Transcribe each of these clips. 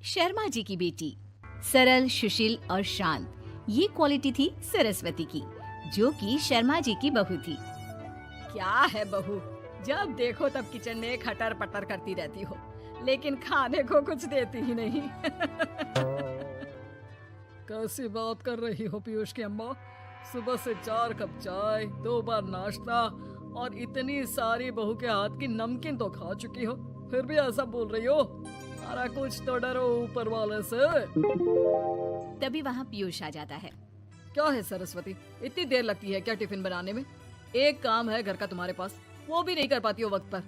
शर्मा जी की बेटी। सरल, सुशील और शांत, ये क्वालिटी थी सरस्वती की, जो कि शर्मा जी की बहू थी। क्या है बहू, जब देखो तब किचन में खटर पटर करती रहती हो, लेकिन खाने को कुछ देती ही नहीं। कैसी बात कर रही हो पीयूष की अम्मा? सुबह से 4 कप चाय, 2 बार नाश्ता और इतनी सारी बहू के हाथ की नमकीन तो खा चुकी हो, फिर भी ऐसा बोल रही हो? अरे कुछ तो डरो ऊपर वाले से। तभी वहाँ पीयूष आ जाता है। क्या है सरस्वती, इतनी देर लगती है क्या टिफिन बनाने में? एक काम है घर का तुम्हारे पास, वो भी नहीं कर पाती हो वक्त पर।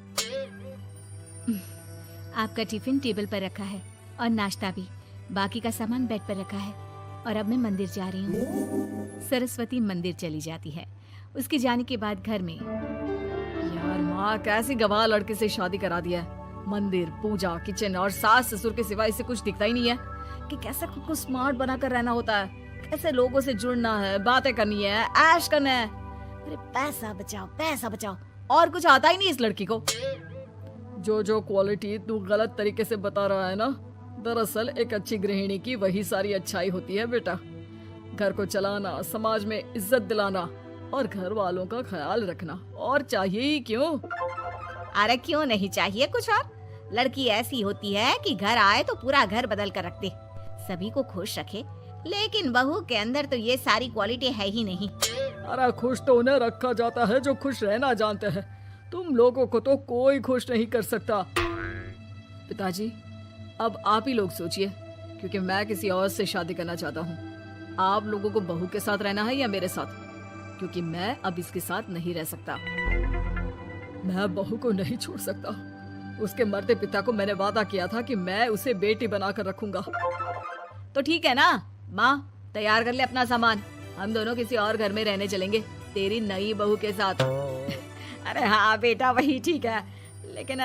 आपका टिफिन टेबल पर रखा है और नाश्ता भी, बाकी का सामान बेड पर रखा है और अब मैं मंदिर जा रही हूँ। सरस्वती मंदिर चली जाती है। उसके जाने के बाद घर में, यार माँ, कैसी गवाह लड़के से शादी करा दिया है। मंदिर, पूजा, किचन और सास ससुर के सिवा इसे कुछ दिखता ही नहीं है कि कैसे खुद को स्मार्ट बनाकर रहना होता है, कैसे लोगों से जुड़ना है, बातें करनी है, ऐश करना है। अरे पैसा बचाओ, और कुछ आता ही नहीं इस लड़की को। जो क्वालिटी तू गलत तरीके से बता रहा है ना, दरअसल एक अच्छी गृहिणी की वही सारी अच्छाई होती है बेटा। घर को चलाना, समाज में इज्जत दिलाना और घर वालों का ख्याल रखना, और चाहिए ही क्यों? अरे क्यों नहीं चाहिए कुछ और? लड़की ऐसी होती है कि घर आए तो पूरा घर बदल कर रख दे, सभी को खुश रखे, लेकिन बहू के अंदर तो ये सारी क्वालिटी है ही नहीं। अरे खुश तो उन्हें रखा जाता है जो खुश रहना जानते हैं, तुम लोगों को तो कोई खुश नहीं कर सकता। पिताजी, अब आप ही लोग सोचिए, क्योंकि मैं किसी और से शादी करना चाहता हूँ। आप लोगों को बहू के साथ रहना है या मेरे साथ? क्योंकि मैं अब इसके साथ नहीं रह सकता। मैं बहू को नहीं छोड़ सकता। उसके मरते पिता को मैंने वादा किया था कि मैं उसे बेटी बनाकर रखूंगा। तो ठीक है ना माँ, तैयार कर ले अपना सामान, हम दोनों किसी और घर में रहने चलेंगे तेरी नई बहू के साथ। अरे हाँ बेटा, वही ठीक है, लेकिन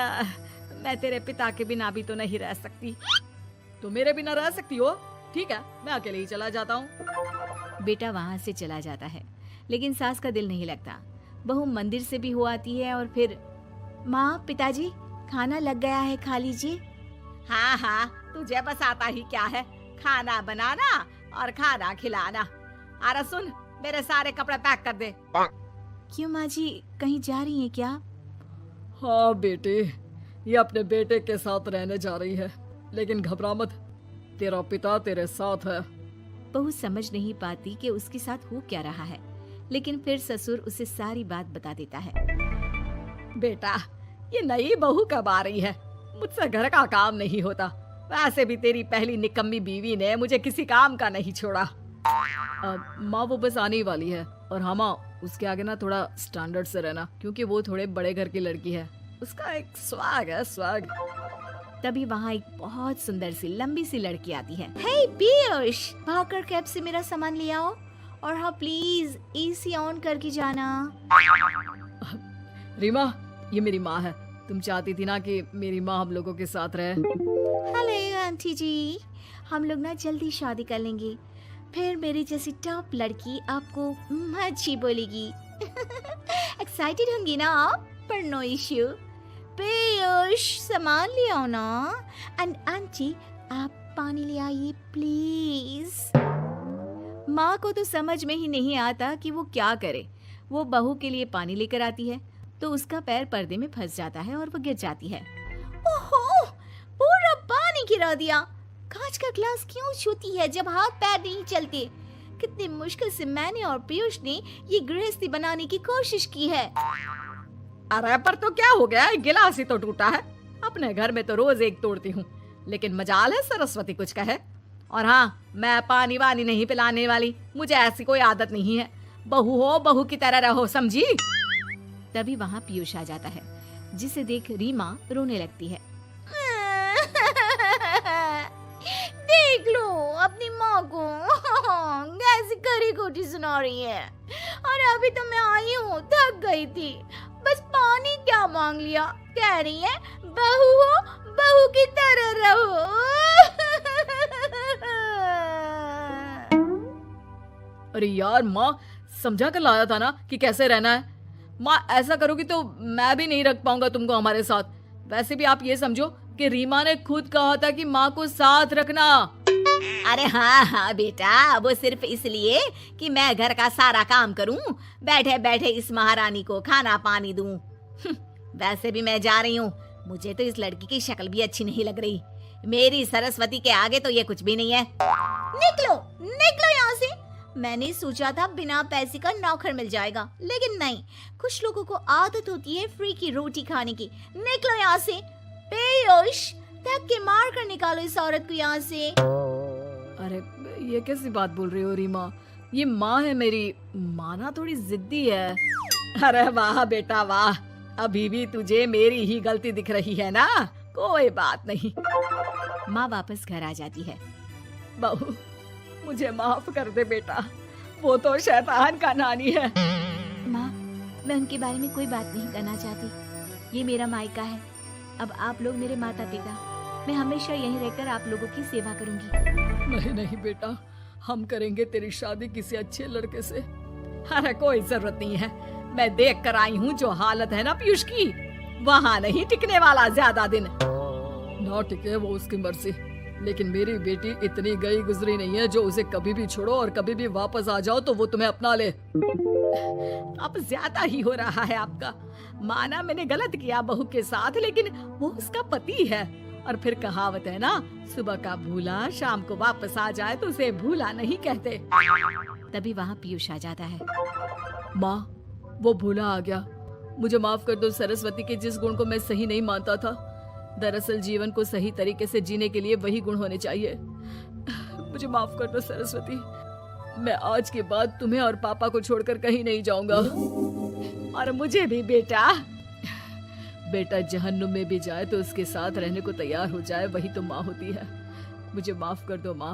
मैं तेरे पिता के बिना भी तो नहीं रह सकती। तो मेरे बिना रह सकती हो? ठीक है, मैं अकेले ही चला जाता हूँ। बेटा वहाँ से चला जाता है, लेकिन सास का दिल नहीं लगता। बहू मंदिर से भी हो आती है और फिर, माँ, पिताजी, खाना लग गया है, खा लीजिए। हाँ, तुझे बस आता ही क्या है, खाना बनाना और खाना खिलाना। अरे सुन, मेरे सारे कपड़े पैक कर दे। क्यों माँ जी, कहीं जा रही हैं क्या? हाँ बेटे, ये अपने बेटे के साथ रहने जा रही है, लेकिन घबरा मत, तेरा पिता तेरे साथ है। बहू समझ नहीं पाती कि उसके साथ हो क्या रहा है, लेकिन फिर ससुर उसे सारी बात बता देता है। बेटा, ये नई बहू कब आ रही है? मुझसे घर का काम नहीं होता, वैसे भी तेरी पहली निकम्मी बीवी ने मुझे किसी काम का नहीं छोड़ा। माँ, वो बस आने ही वाली है, और हाँ माँ, उसके आगे ना थोड़ा स्टैंडर्ड से रहना, क्योंकि वो थोड़े बड़े घर की लड़की है, उसका एक स्वैग है, स्वैग। तभी वहाँ एक बहुत सुंदर सी लंबी सी लड़की आती है। हे पीयूष, भागकर कैब से मेरा सामान ले आओ, और हाँ प्लीज एसी ऑन करके जाना। रीमा, ये मेरी माँ है, तुम चाहती थी ना कि मेरी माँ हम लोगों के साथ रहे। हेलो आंटी जी, हम लोग ना जल्दी शादी कर लेंगे, फिर मेरी जैसी टॉप लड़की आपको अच्छी बोलेगी। एक्साइटेड होंगी ना आप? पर नो इश्यू। पीयूष, सामान ले आओ ना, एंड आंटी आप पानी ले आइए प्लीज। माँ को तो समझ में ही नहीं आता कि वो क्या करे। वो बहू के लिए पानी लेकर आती है तो उसका पैर पर्दे में फंस जाता है और वो गिर जाती है। ओहो, पूरा पानी गिरा दिया। कांच का ग्लास क्यों छूती है जब हाथ पैर नहीं चलते? कितनी मुश्किल से मैंने और पीयूष ने ये गृहस्थी बनाने की कोशिश की है। अरे पर तो क्या हो गया, गिलास ही तो टूटा है। अपने घर में तो रोज एक तोड़ती हूँ, लेकिन मजाल है सरस्वती कुछ कहे। और हाँ, मैं पानी वानी नहीं पिलाने वाली, मुझे ऐसी कोई आदत नहीं है। बहू हो, बहू की तरह रहो, समझी? तभी वहाँ पीयूष आ जाता है, जिसे देख रीमा रोने लगती है। देख लो अपनी माँ को कैसी खरी खोटी सुना रही है। और अभी तो मैं आई हूँ, थक गई थी, बस पानी क्या मांग लिया, कह रही है बहू हो, बहू की तरह रहो। अरे यार माँ, समझा कर लाया था ना कि कैसे रहना है। माँ, ऐसा करोगी तो मैं भी नहीं रख पाऊंगा तुमको हमारे साथ। वैसे भी आप ये समझो कि रीमा ने खुद कहा था कि माँ को साथ रखना। अरे हाँ हाँ बेटा, वो सिर्फ इसलिए कि मैं घर का सारा काम करूं, बैठे बैठे इस महारानी को खाना पानी दूं। वैसे भी मैं जा रही हूँ, मुझे तो इस लड़की की शक्ल भी अच्छी नहीं लग रही। मेरी सरस्वती के आगे तो ये कुछ भी नहीं है। निकलो निकलो यहाँ से। मैंने सोचा था बिना पैसे का नौकर मिल जाएगा, लेकिन नहीं। कुछ लोगों को आदत होती है फ्री की रोटी खाने की। निकलो यहाँ से। पीयूष, धक्के के मार कर निकालो इस औरत को यहाँ से। अरे ये कैसी बात बोल रही हो रीमा? ये माँ है मेरी, माँ ना थोड़ी जिद्दी है। अरे वाह बेटा वाह, अभी भी तुझे मेरी ही गलती दिख रही है ना? कोई बात नहीं। माँ वापस घर आ जाती है। बहू, मुझे माफ कर दे बेटा, वो तो शैतान का नानी है। माँ, मैं उनके बारे में कोई बात नहीं करना चाहती। ये मेरा मायका है। अब आप लोग मेरे माता पिता। मैं हमेशा यहीं रहकर आप लोगों की सेवा करूंगी। नहीं नहीं बेटा, हम करेंगे तेरी शादी किसी अच्छे लड़के से। अरे कोई जरूरत नहीं है, मैं देख कर आई हूँ जो हालत है ना पीयूष की, वहाँ नहीं टिकने वाला ज्यादा दिन। ना टिके वो उसकी मर्जी, लेकिन मेरी बेटी इतनी गई गुजरी नहीं है जो उसे कभी भी छोड़ो और कभी भी वापस आ जाओ तो वो तुम्हें अपना ले। अब ज्यादा ही हो रहा है आपका। माना मैंने गलत किया बहू के साथ, लेकिन वो उसका पति है। और फिर कहावत है ना, सुबह का भूला शाम को वापस आ जाए तो उसे भूला नहीं कहते। तभी वहाँ पीयूष आ जाता है। माँ, वो भूला आ गया, मुझे माफ कर दो। सरस्वती के जिस गुण को मैं सही नहीं मानता था, दरअसल जीवन को सही तरीके से जीने के लिए वही गुण होने चाहिए। मुझे माफ कर दो सरस्वती, मैं आज के बाद तुम्हें और पापा को छोड़कर कहीं नहीं जाऊंगा। और मुझे भी बेटा। बेटा जहन्नुम में भी जाए तो उसके साथ रहने को तैयार हो जाए, वही तो माँ होती है। मुझे माफ कर दो माँ।